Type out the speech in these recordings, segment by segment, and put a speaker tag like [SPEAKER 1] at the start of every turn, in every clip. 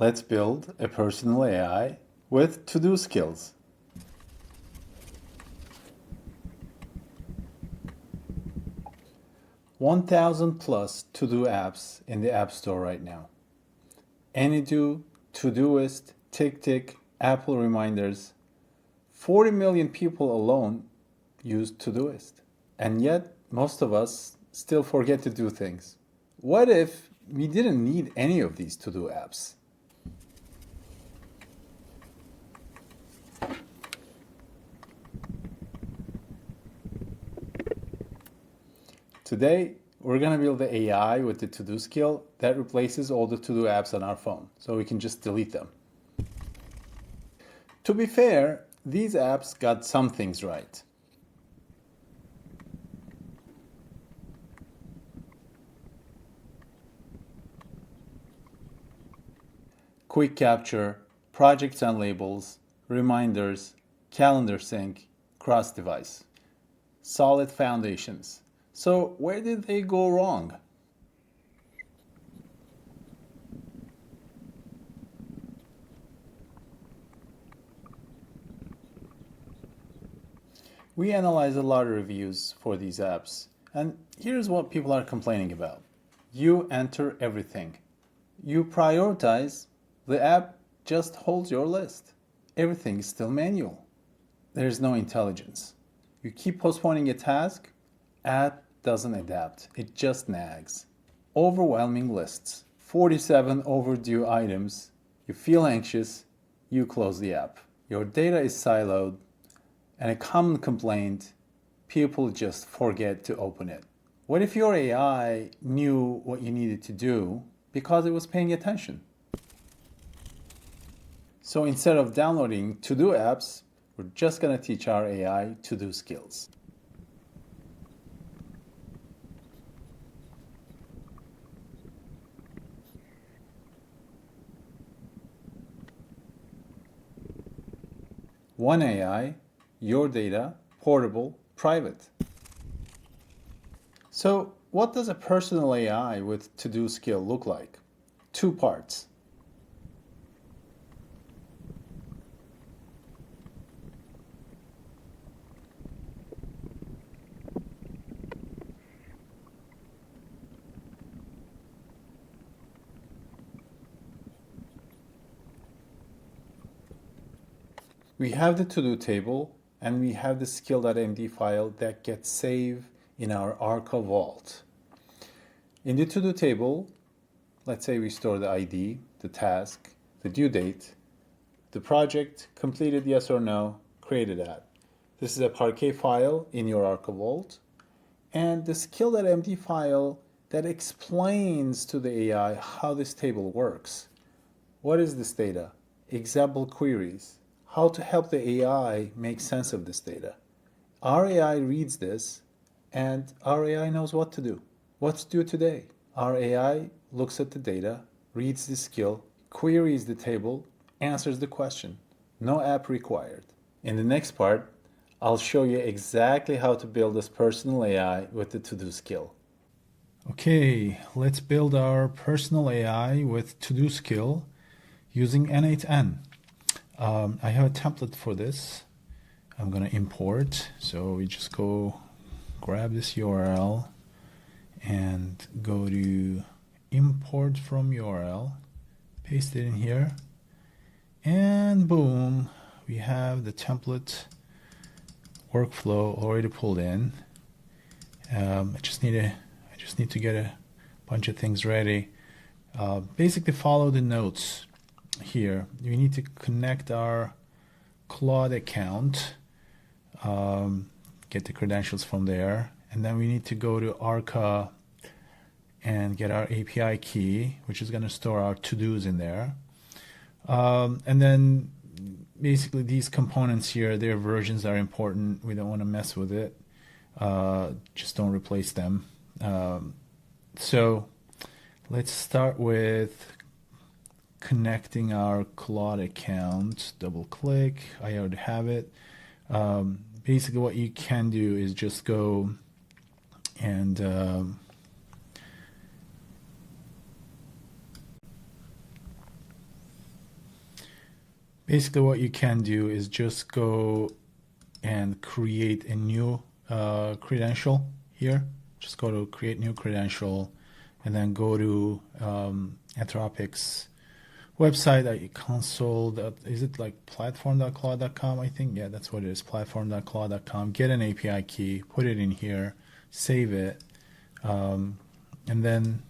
[SPEAKER 1] let's build a personal AI with to-do skills. +1,000 to-do apps in the App Store right now. Anydo, Todoist, TickTick, Apple reminders. 40 million people alone use Todoist. And yet, most of us still forget to do things. What if we didn't need any of these to-do apps? Today, we're going to build the AI with the to-do skill that replaces all the to-do apps on our phone, so we can just delete them. To be fair, these apps got some things right. Quick capture, projects and labels, reminders, calendar sync, cross-device. Solid foundations. So where did they go wrong? We analyzed a lot of reviews for these apps, and here's what people are complaining about. You enter everything. You prioritize, the app just holds your list. Everything is still manual. There's no intelligence. You keep postponing a task, app doesn't adapt, it just nags. Overwhelming lists, 47 overdue items. You feel anxious, you close the app. Your data is siloed, and a common complaint, people just forget to open it. What if your AI knew what you needed to do because it was paying attention? So instead of downloading to-do apps, we're just going to teach our AI to-do skills. One AI, your data, portable, private. So what does a personal AI with to-do skill look like? 2 parts. We have the to-do table, and we have the skill.md file that gets saved in our Arca vault. In the to-do table, let's say we store the ID, the task, the due date, the project, completed yes or no, created at. This is a Parquet file in your Arca vault, and the skill.md file that explains to the AI how this table works. What is this data? Example queries. How to help the AI make sense of this data. Our AI reads this, and our AI knows what to do. What's due today? Our AI looks at the data, reads the skill, queries the table, answers the question. No app required. In the next part, I'll show you exactly how to build this personal AI with the to-do skill. Okay, let's build our personal AI with to-do skill using n8n. I have a template for this. I'm going to import. So we just go grab this URL and go to import from URL, paste it in here, and boom, we have the template workflow already pulled in. I just need to get a bunch of things ready. Basically follow the notes. Here we need to connect our Claude account, get the credentials from there, and then we need to go to Arca and get our API key, which is going to store our to-dos in there. And then basically these components here, their versions are important. We don't want to mess with it. Just don't replace them. So let's start with connecting our Claude account. Double click. I already have it. Basically what you can do is just go and basically what you can do is just go and create a new credential here. Just go to create new credential and then go to Anthropic's website, console. Is it like platform.claude.com? I think, yeah, that's what it is, platform.claude.com. Get an API key, put it in here, save it, and then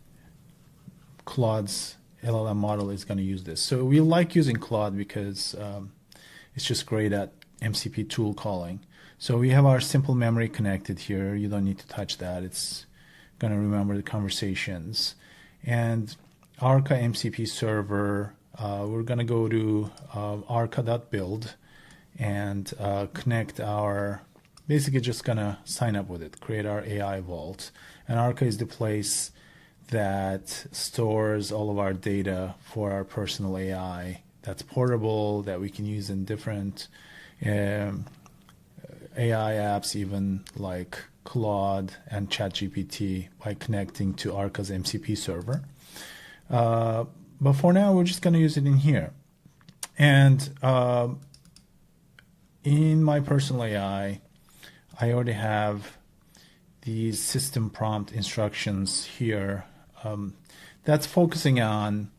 [SPEAKER 1] Claude's LLM model is going to use this. So we like using Claude because it's just great at MCP tool calling. So we have our simple memory connected here. You don't need to touch that. It's going to remember the conversations. And Arca MCP server, we're going to go to arca.build and connect our, basically just going to sign up with it, create our AI vault. And Arca is the place that stores all of our data for our personal AI that's portable, that we can use in different AI apps, even like Claude and ChatGPT, by connecting to Arca's MCP server. But for now, we're just going to use it in here. And in my personal AI, I already have these system prompt instructions here. That's focusing on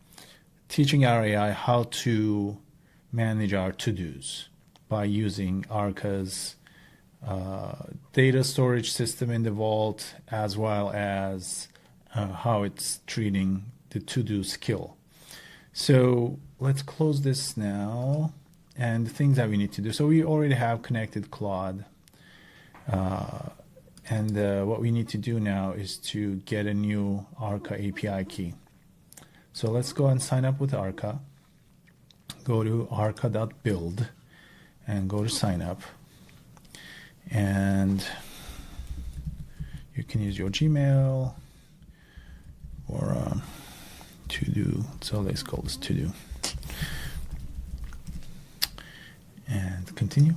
[SPEAKER 1] teaching our AI how to manage our to-dos by using Arca's data storage system in the vault, as well as how it's treating the to-do skill. So let's close this now, and the things that we need to do. So we already have connected Claude, and what we need to do now is to get a new Arca API key. So let's go and sign up with Arca. Go to arca.build and go to sign up. And you can use your Gmail or to-do. So let's call this to-do. And continue.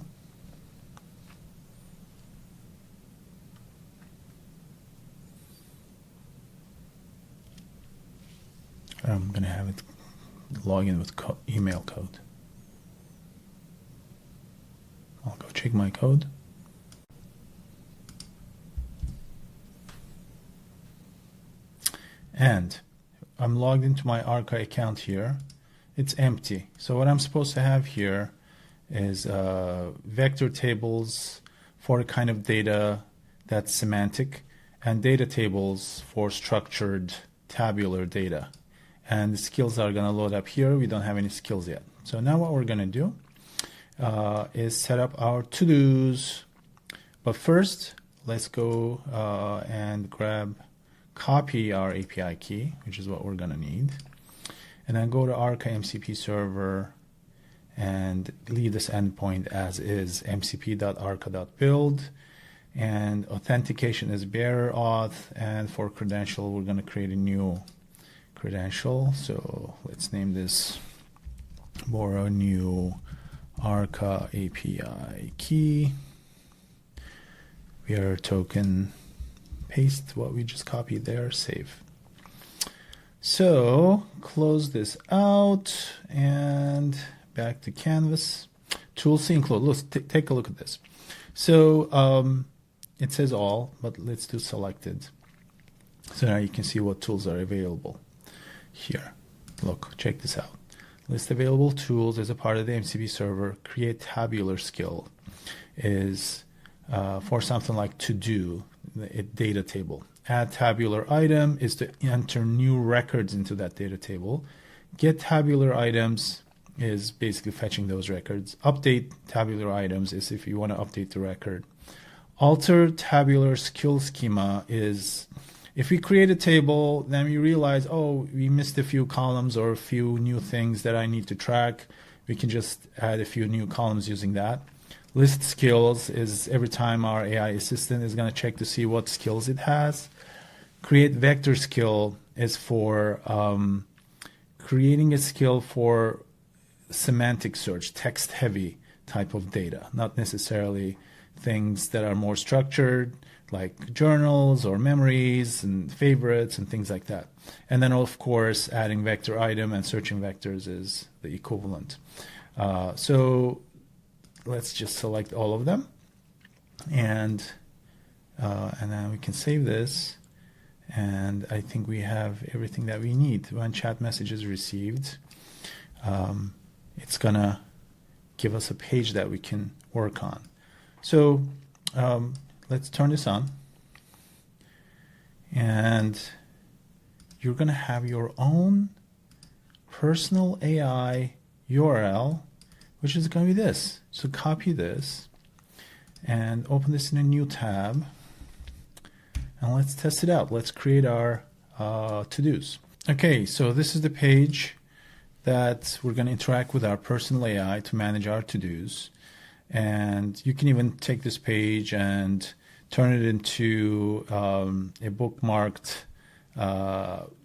[SPEAKER 1] I'm going to have it log in with email code. I'll go check my code. And I'm logged into my Arca account here. It's empty. So what I'm supposed to have here is vector tables for a kind of data that's semantic, and data tables for structured tabular data. And the skills are going to load up here. We don't have any skills yet. So now what we're going to do is set up our to-dos. But first, let's go and copy our API key, which is what we're going to need. And then go to Arca MCP server and leave this endpoint as is, mcp.arca.build. And authentication is bearer auth. And for credential, we're going to create a new credential. So let's name this borrow new Arca API key. Bearer token, paste what we just copied there, save. So close this out and back to Canvas. Tools include. Look, take a look at this. So it says all, but let's do selected. So now you can see what tools are available here. Look, check this out. List available tools as a part of the MCP server. Create tabular skill is for something like to do, a data table. Add tabular item is to enter new records into that data table. Get tabular items is basically fetching those records. Update tabular items is if you want to update the record. Alter tabular skill schema is if we create a table, then we realize, oh, we missed a few columns or a few new things that I need to track. We can just add a few new columns using that. List skills is every time our AI assistant is going to check to see what skills it has. Create vector skill is for creating a skill for semantic search, text-heavy type of data, not necessarily things that are more structured, like journals or memories and favorites and things like that. And then, of course, adding vector item and searching vectors is the equivalent. So let's just select all of them, and then we can save this. And I think we have everything that we need. When chat message is received, it's gonna give us a page that we can work on. So let's turn this on, and you're gonna have your own personal AI URL, which is gonna be this. So copy this and open this in a new tab, and let's test it out. Let's create our to-dos. Okay, so this is the page that we're going to interact with our personal AI to manage our to-dos. And you can even take this page and turn it into a bookmarked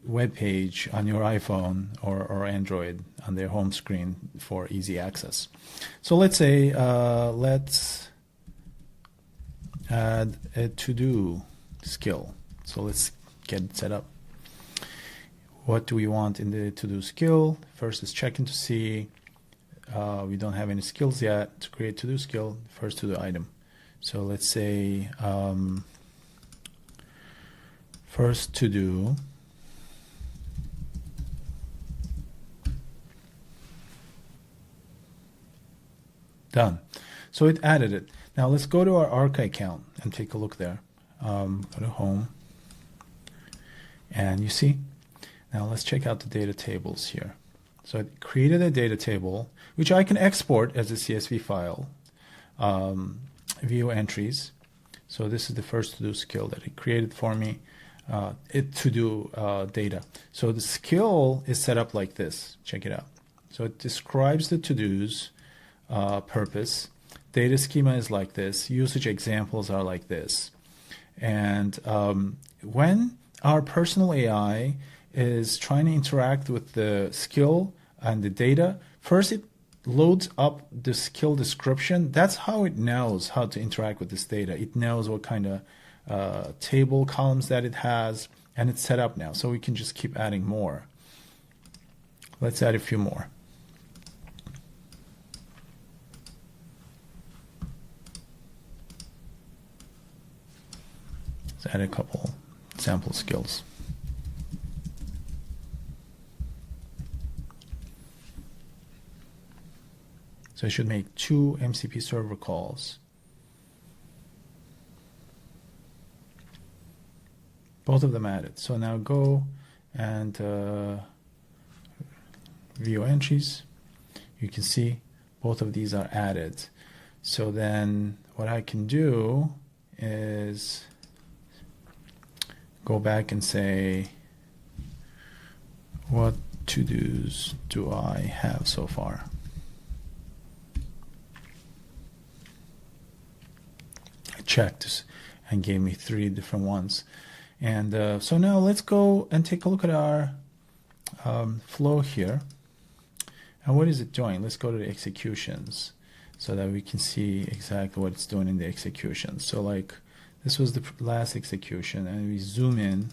[SPEAKER 1] web page on your iPhone or Android on their home screen for easy access. So let's say let's add a to-do skill. So let's get it set up. What do we want in the to-do skill? First is checking to see we don't have any skills yet. To create to-do skill, first to-do item. So let's say first to-do done. So it added it. Now let's go to our Arca account and take a look there. Go to home, and you see. Now let's check out the data tables here. So it created a data table, which I can export as a CSV file, view entries. So this is the first to-do skill that it created for me, to-do data. So the skill is set up like this. Check it out. So it describes the to-dos purpose. Data schema is like this. Usage examples are like this. And when our personal AI is trying to interact with the skill and the data, first it loads up the skill description. That's how it knows how to interact with this data. It knows what kind of table columns that it has, and it's set up now. So we can just keep adding more. Let's add a few more. Let's add a couple sample skills. So I should make 2 MCP server calls. Both of them added. So now go and view entries. You can see both of these are added. So then what I can do is go back and say, what to-dos do I have so far? Checked and gave me 3 different ones. And so now let's go and take a look at our flow here. And what is it doing? Let's go to the executions so that we can see exactly what it's doing in the executions. So like this was the last execution, and we zoom in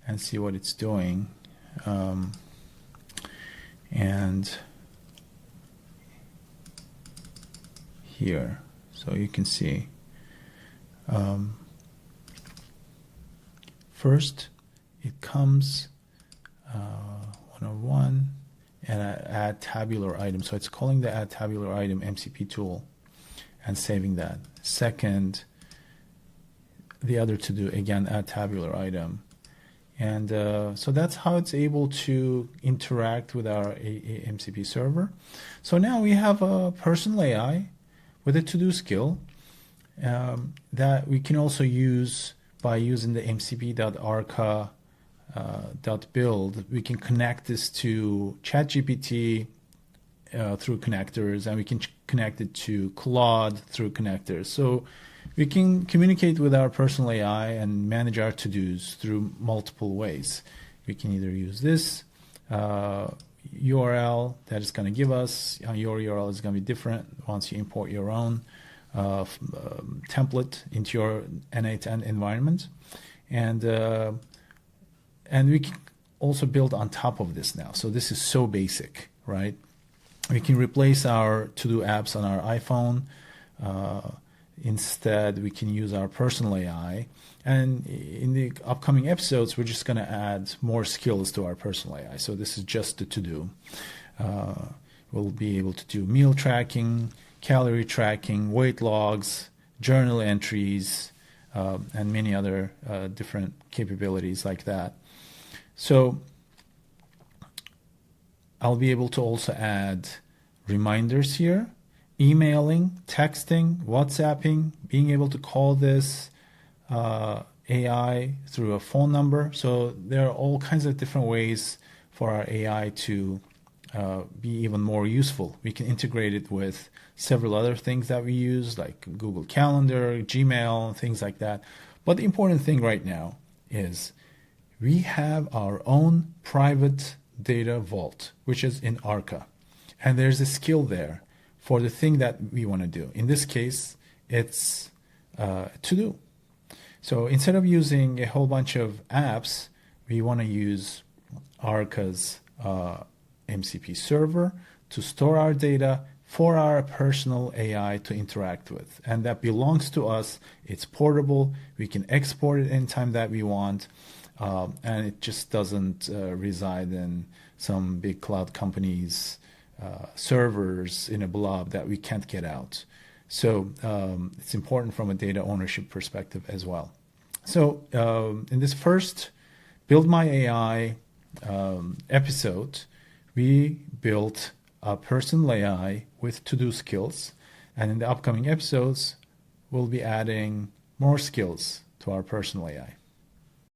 [SPEAKER 1] and see what it's doing. And here, so you can see first it comes 101 and add tabular item. So it's calling the add tabular item MCP tool and saving that. Second, the other to do again, add tabular item. And so that's how it's able to interact with our MCP server. So now we have a personal AI with a to-do skill that we can also use by using the mcp.arca .build. We can connect this to ChatGPT through connectors, and we can connect it to Claude through connectors. So we can communicate with our personal AI and manage our to-dos through multiple ways. We can either use this URL that is going to give us, your URL is going to be different once you import your own template into your n8n environment. And we can also build on top of this now. So this is so basic, right? we can replace our to-do apps on our iPhone. Instead, we can use our personal AI. And in the upcoming episodes, we're just going to add more skills to our personal AI. So this is just the to-do. We'll be able to do meal tracking, calorie tracking, weight logs, journal entries, and many other different capabilities like that. So I'll be able to also add reminders here, emailing, texting, WhatsApping, being able to call this AI through a phone number. So there are all kinds of different ways for our AI to be even more useful. We can integrate it with several other things that we use, like Google Calendar, Gmail, things like that. But the important thing right now is we have our own private data vault, which is in Arca. And there's a skill there for the thing that we want to do. In this case, it's to-do. So instead of using a whole bunch of apps, we want to use Arca's MCP server to store our data for our personal AI to interact with. And that belongs to us. It's portable. We can export it anytime that we want. And it just doesn't reside in some big cloud companies' servers in a blob that we can't get out. So it's important from a data ownership perspective as well. So in this first Build My AI episode, we built a personal AI with to-do skills. And in the upcoming episodes, we'll be adding more skills to our personal AI.